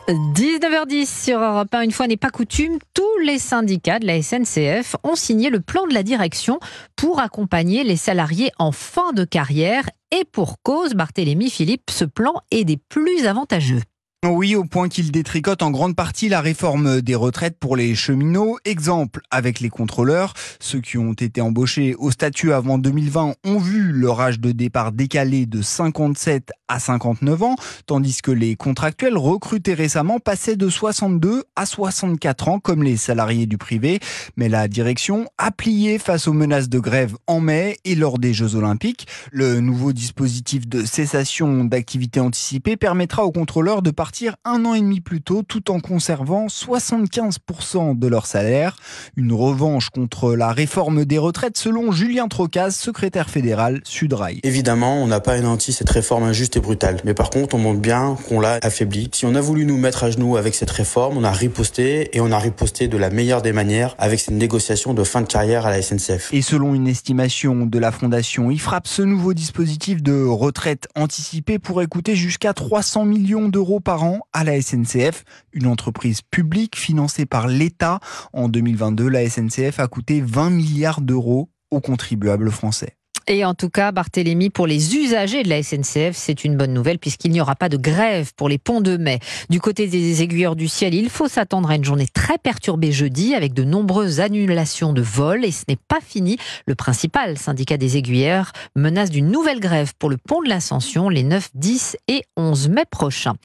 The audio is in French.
19h10 sur Europe 1, une fois n'est pas coutume, tous les syndicats de la SNCF ont signé le plan de la direction pour accompagner les salariés en fin de carrière. Et pour cause, Barthélémy Philippe, ce plan est des plus avantageux. Oui, au point qu'il détricote en grande partie la réforme des retraites pour les cheminots. Exemple avec les contrôleurs. Ceux qui ont été embauchés au statut avant 2020 ont vu leur âge de départ décalé de 57 à 59 ans, tandis que les contractuels recrutés récemment passaient de 62 à 64 ans, comme les salariés du privé. Mais la direction a plié face aux menaces de grève en mai et lors des Jeux Olympiques. Le nouveau dispositif de cessation d'activité anticipée permettra aux contrôleurs de partir un an et demi plus tôt, tout en conservant 75% de leur salaire. Une revanche contre la réforme des retraites, selon Julien Trocaz, secrétaire fédéral Sudrail. Évidemment, on n'a pas anéanti cette réforme injuste et brutale. Mais par contre, on montre bien qu'on l'a affaiblie. Si on a voulu nous mettre à genoux avec cette réforme, on a riposté, et on a riposté de la meilleure des manières avec cette négociation de fin de carrière à la SNCF. Et selon une estimation de la fondation IFRAP, ce nouveau dispositif de retraite anticipée pourrait coûter jusqu'à 300 millions d'euros par an à la SNCF, une entreprise publique financée par l'État. En 2022, la SNCF a coûté 20 milliards d'euros aux contribuables français. Et en tout cas, Barthélémy, pour les usagers de la SNCF, c'est une bonne nouvelle puisqu'il n'y aura pas de grève pour les ponts de mai. Du côté des aiguilleurs du ciel, il faut s'attendre à une journée très perturbée jeudi avec de nombreuses annulations de vols. Et ce n'est pas fini. Le principal syndicat des aiguilleurs menace d'une nouvelle grève pour le pont de l'Ascension les 9, 10 et 11 mai prochains.